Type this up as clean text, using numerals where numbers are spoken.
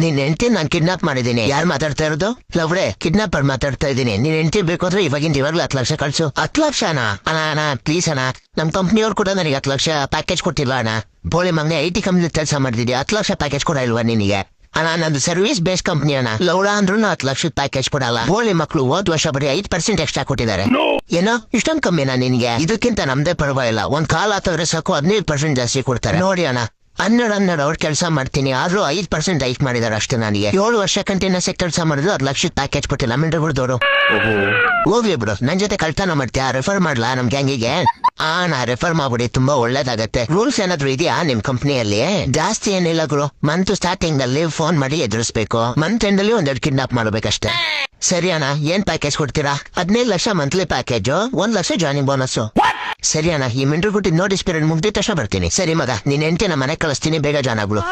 ನಿನ್ ಹೆಂಡತಿ ನಾನ್ ಕಿಡ್ನಾಪ್ ಮಾಡಿದೀನಿ. ಯಾರು ಮಾತಾಡ್ತಾ ಇರೋದು? ಲವ್ರೆ, ಕಿಡ್ನಾಪರ್ ಮಾತಾಡ್ತಾ ಇದ್ದೀನಿ. ನಿನ್ ಹೆಂಡತಿ ಬೇಕು ಅಂದ್ರೆ ಇವಾಗ್ಲೂ 10 ಲಕ್ಷ ಕಳ್ಸು. 10 ಲಕ್ಷನಾ? ಅಣ್ಣ ಪ್ಲೀಸ್ ಅಣ್ಣ, ನಮ್ ಕಂಪ್ನಿಯವ್ರು ಕೂಡ ನನಗೆ 10 ಲಕ್ಷ ಪ್ಯಾಕೇಜ್ ಕೊಟ್ಟಿಲ್ಲ ಅಣ್ಣ. ಬೋಳಿ ಮಗನೆ, IT ಕಂಪ್ನಿ ಕೆಲಸ ಮಾಡ್ತಿದ್ಯಾ, 10 ಲಕ್ಷ ಪ್ಯಾಕೇಜ್ ಕೊಡ ಇಲ್ವಾ ನಿನಗೆ? ಅಣ್ಣ, ನಂದು ಸರ್ವಿಸ್ ಬೇಸ್ ಕಂಪ್ನಿ ಅಣ್ಣ. ಲೌಡ ಅಂದ್ರೂ 10 ಲಕ್ಷದ ಪ್ಯಾಕೇಜ್ ಕೊಡಲ್ಲ. ಬೋಳಿ ಮಕ್ಳು ಹೋದ್ ವರ್ಷ ಬರೀ 5% ಎಕ್ಸ್ಟ್ರಾ ಕೊಟ್ಟಿದ್ದಾರೆ. ಏನೋ ಇಷ್ಟೊಂದು ಕಮ್ಮಿನಾ ನಿನ್ಗೆ? ಇದಕ್ಕಿಂತ ನಮ್ದೇ ಪರವಾಗಿಲ್ಲ. ಒಂದ್ ಕಾಲ್ ಹಾಕಿದ್ರೆ ಸಾಕು 15% ಜಾಸ್ತಿ ಕೊಡ್ತಾರೆ. ನೋಡಿ ಅಣ್ಣ, 12 ಅವ್ರ ಕೆಲಸ ಮಾಡ್ತೀನಿ, ಆದ್ರೂ 5% ಹೈಕ್ ಮಾಡಿದಾರೆ ಅಷ್ಟೇ. ನನಗೆ 7 ವರ್ಷ ಕಂಟಿನ್ಯೂಸ್ ಕೆಲಸ ಮಾಡಿದ್ರು 10 ಲಕ್ಷದ ಪ್ಯಾಕೇಜ್ ಕೊಟ್ಟಿಲ್ಲ. ಮಿಂಡ್ರಗುಡ್ದವ್ರು ಹೋಗ್ಲಿ ಬಿಡು. ನನ್ ಜೊತೆ ಕಳ್ತನ ಮಾಡ್ತೀಯಾ? ರೆಫರ್ ಮಾಡ್ಲಾ ನಮ್ ಗ್ಯಾಂಗಿಗೆ? ನಾ ರೆಫರ್ ಮಾಡ್ಬಿಡಿ, ತುಂಬಾ ಒಳ್ಳೇದಾಗತ್ತೆ. ರೂಲ್ಸ್ ಏನಾದ್ರು ಇದೆಯಾ ನಿಮ್ ಕಂಪ್ನಿಯಲ್ಲಿ? ಜಾಸ್ತಿ ಏನಿಲ್ಲ ಗುರು. ಮಂತ್ ಸ್ಟಾರ್ಟಿಂಗ್ ಅಲ್ಲಿ ಫೋನ್ ಮಾಡಿ ಎದುರಿಸ್ಬೇಕು. ಮಂತ್ ಎಂಡ್ ಅಲ್ಲಿ 1-2 ಕಿಡ್ನಾಪ್ ಮಾಡ್ಬೇಕಷ್ಟೇ. ಸರಿ ಅಣ್ಣ, ಏನ್ ಪ್ಯಾಕೇಜ್ ಕೊಡ್ತೀರಾ? 15 lakh monthly package, 1 lakh joining bonus. ಸರಿ ಅಣ್ಣ, ಈ ಮಿಂಡ್ರಗುಡ್ಡಿ ನೋಟಿಸ್ ಪೀರಿಯಡ್ ಮುಗ್ದಿದ ತಕ್ಷಣ ಬರ್ತೀನಿ. ಸರಿ ಮಗ, ನಿನ್ ಹೆಂಡತಿನ ಮನೆ ಕಳಿಸ್ತೀನಿ, ಬೇಗ ಜಾಯ್ನ್ ಆಗ್ಬಿಡು.